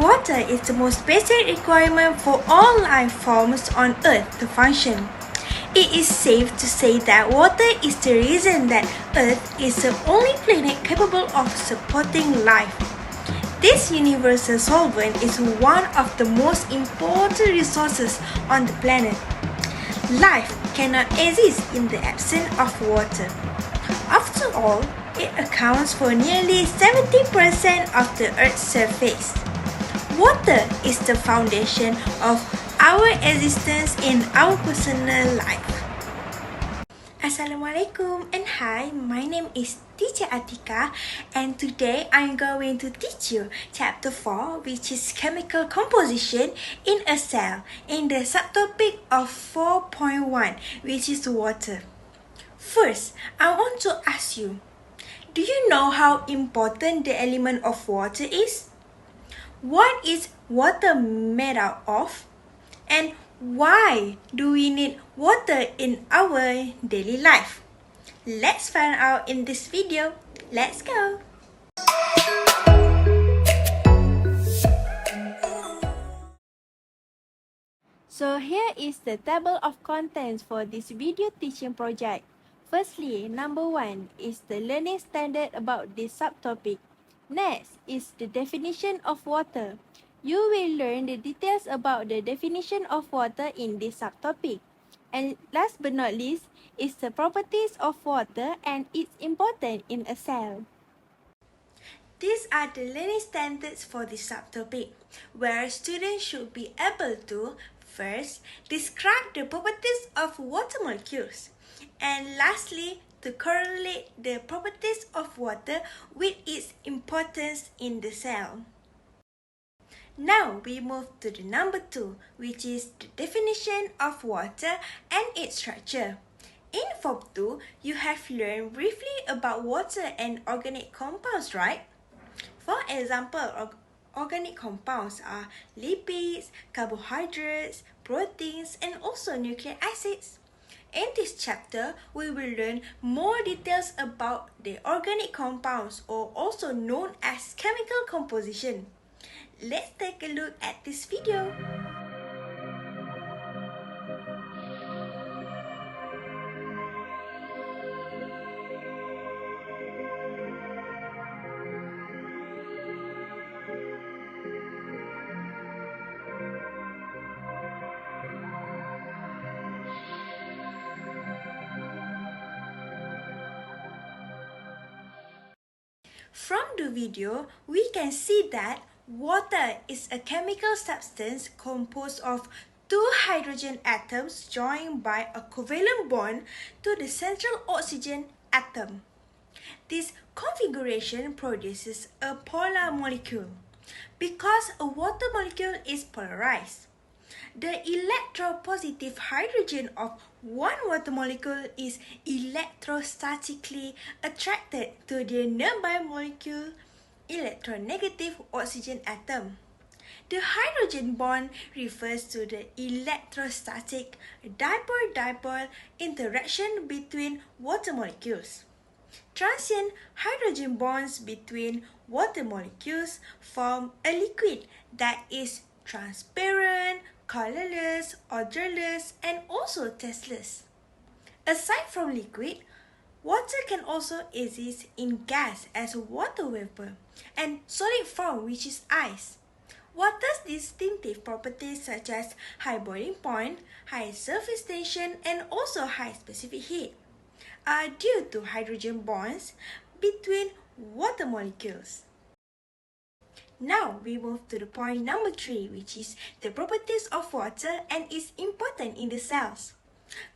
Water is the most basic requirement for all life forms on Earth to function. It is safe to say that water is the reason that Earth is the only planet capable of supporting life. This universal solvent is one of the most important resources on the planet. Life cannot exist in the absence of water. After all, it accounts for nearly 70% of the Earth's surface. Water is the foundation of our existence in our personal life. Assalamualaikum and hi, my name is Teacher Atika and today I'm going to teach you Chapter 4, which is Chemical Composition in a Cell, in the subtopic of 4.1, which is water. First, I want to ask you, do you know how important the element of water is? What is water made out of? And why do we need water in our daily life? Let's find out in this video. Let's go! So here is the table of contents for this video teaching project. Firstly, number 1 is the learning standard about this subtopic. Next is the definition of water. You will learn the details about the definition of water in this subtopic. And last but not least is the properties of water and its importance in a cell. These are the learning standards for this subtopic, where students should be able to first, describe the properties of water molecules, and lastly, to correlate the properties of water with its importance in the cell. Now we move to the number 2, which is the definition of water and its structure. In Form 2, you have learned briefly about water and organic compounds, right? For example, organic compounds are lipids, carbohydrates, proteins, and also nucleic acids. In this chapter, we will learn more details about the organic compounds, or also known as chemical composition. Let's take a look at this video. From the video, we can see that water is a chemical substance composed of two hydrogen atoms joined by a covalent bond to the central oxygen atom. This configuration produces a polar molecule. Because a water molecule is polarized, the electropositive hydrogen of one water molecule is electrostatically attracted to the nearby molecule electronegative oxygen atom. The hydrogen bond refers to the electrostatic dipole-dipole interaction between water molecules. Transient hydrogen bonds between water molecules form a liquid that is transparent, colorless, odorless, and also tasteless. Aside from liquid, water can also exist in gas as water vapor and solid form, which is ice. Water's distinctive properties such as high boiling point, high surface tension, and also high specific heat are due to hydrogen bonds between water molecules. Now we move to the point number 3, which is the properties of water and its importance in the cells.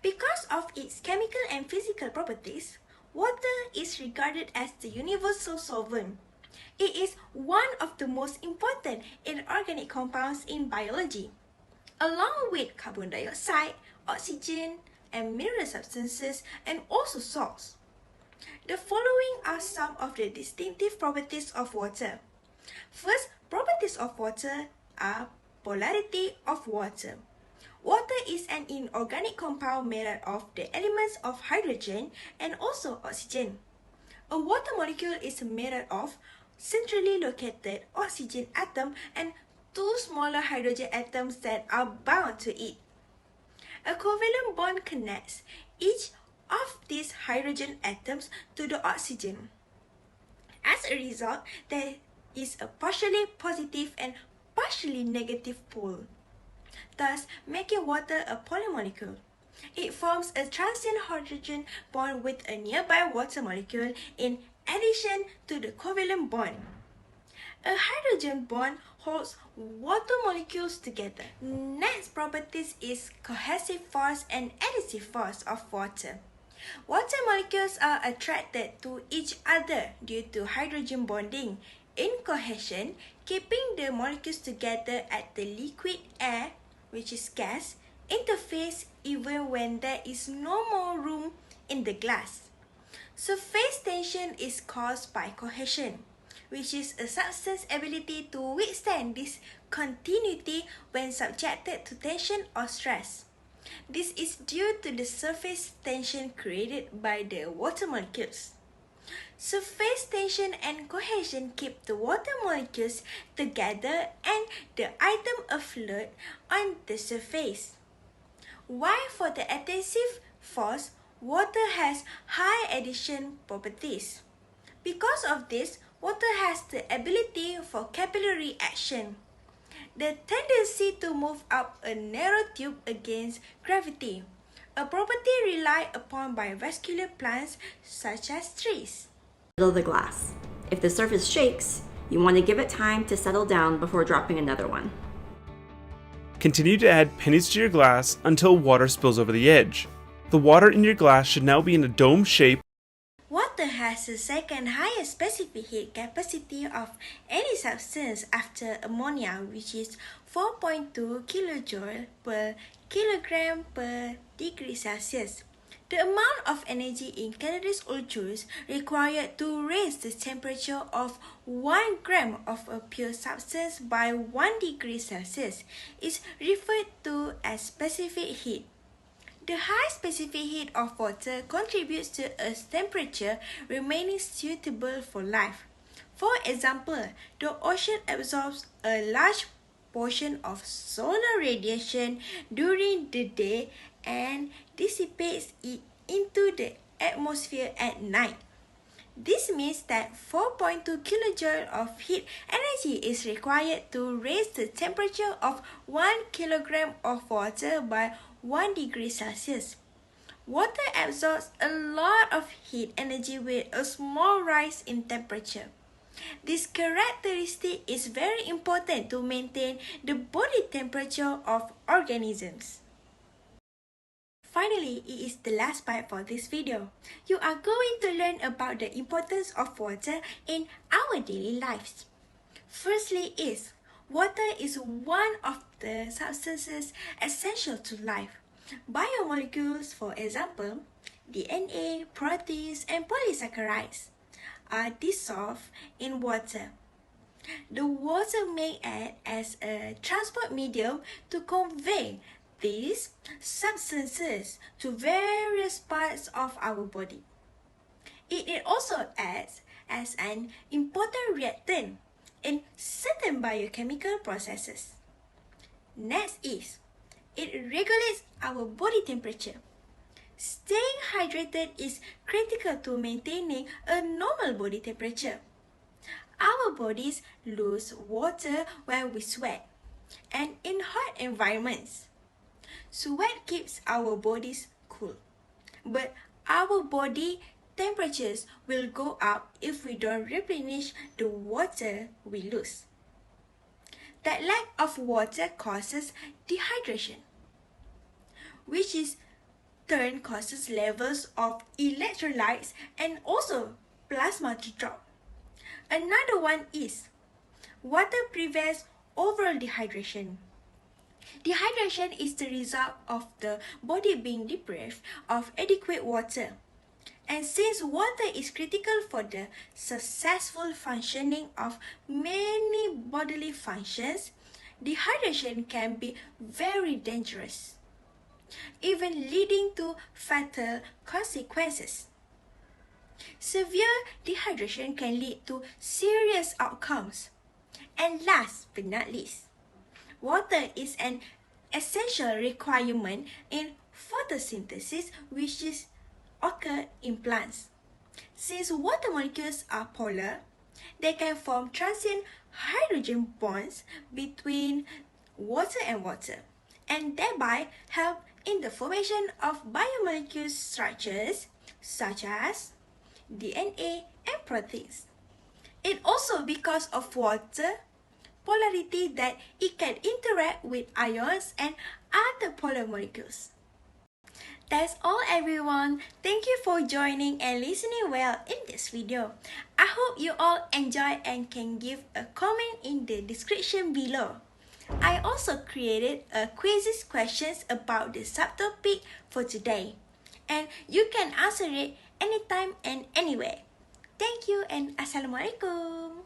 Because of its chemical and physical properties, water is regarded as the universal solvent. It is one of the most important inorganic compounds in biology, along with carbon dioxide, oxygen, and mineral substances, and also salts. The following are some of the distinctive properties of water. First, properties of water are polarity of water. Water is an inorganic compound made up of the elements of hydrogen and also oxygen. A water molecule is made up of centrally located oxygen atom and two smaller hydrogen atoms that are bound to it. A covalent bond connects each of these hydrogen atoms to the oxygen. As a result, there is a partially positive and partially negative pole, thus making water a polymolecule. It forms a transient hydrogen bond with a nearby water molecule in addition to the covalent bond. A hydrogen bond holds water molecules together. Next properties is cohesive force and adhesive force of water. Water molecules are attracted to each other due to hydrogen bonding in cohesion, keeping the molecules together at the liquid air, which is gas, interface even when there is no more room in the glass. Surface tension is caused by cohesion, which is a substance's ability to withstand discontinuity when subjected to tension or stress. This is due to the surface tension created by the water molecules. Surface tension and cohesion keep the water molecules together and the item afloat on the surface. While for the adhesive force, water has high adhesion properties. Because of this, water has the ability for capillary action, the tendency to move up a narrow tube against gravity, a property relied upon by vascular plants such as trees. Of the glass. If the surface shakes, you want to give it time to settle down before dropping another one. Continue to add pennies to your glass until water spills over the edge. The water in your glass should now be in a dome shape. Water has the second highest specific heat capacity of any substance after ammonia, which is 4.2 kJ per kilogram per degree Celsius. The amount of energy in calories or joules required to raise the temperature of 1 gram of a pure substance by 1 degree Celsius is referred to as specific heat. The high specific heat of water contributes to a temperature remaining suitable for life. For example, the ocean absorbs a large portion of solar radiation during the day and dissipates it into the atmosphere at night. This means that 4.2 kJ of heat energy is required to raise the temperature of 1 kilogram of water by 1 degree Celsius. Water absorbs a lot of heat energy with a small rise in temperature. This characteristic is very important to maintain the body temperature of organisms. Finally, it is the last part for this video. You are going to learn about the importance of water in our daily lives. Firstly is, water is one of the substances essential to life. Biomolecules, for example, DNA, proteins, and polysaccharides, are dissolved in water. The water may act as a transport medium to convey these substances to various parts of our body. It also acts as an important reactant in certain biochemical processes. Next is, it regulates our body temperature. Staying hydrated is critical to maintaining a normal body temperature. Our bodies lose water when we sweat, and in hot environments, sweat keeps our bodies cool. But our body temperatures will go up if we don't replenish the water we lose. That lack of water causes dehydration, which is turn causes levels of electrolytes and also plasma to drop. Another one is, water prevents overall dehydration. Dehydration is the result of the body being deprived of adequate water. And since water is critical for the successful functioning of many bodily functions, dehydration can be very dangerous, even leading to fatal consequences. Severe dehydration can lead to serious outcomes. And last but not least, water is an essential requirement in photosynthesis, which is occur in plants. Since water molecules are polar, they can form transient hydrogen bonds between water and water, and thereby help in the formation of biomolecule structures such as DNA and proteins. It also because of water polarity that it can interact with ions and other polar molecules. That's all everyone. Thank you for joining and listening well in this video. I hope you all enjoy and can give a comment in the description below. I also created a quizzes questions about the subtopic for today, and you can answer it anytime and anywhere. Thank you and Assalamualaikum.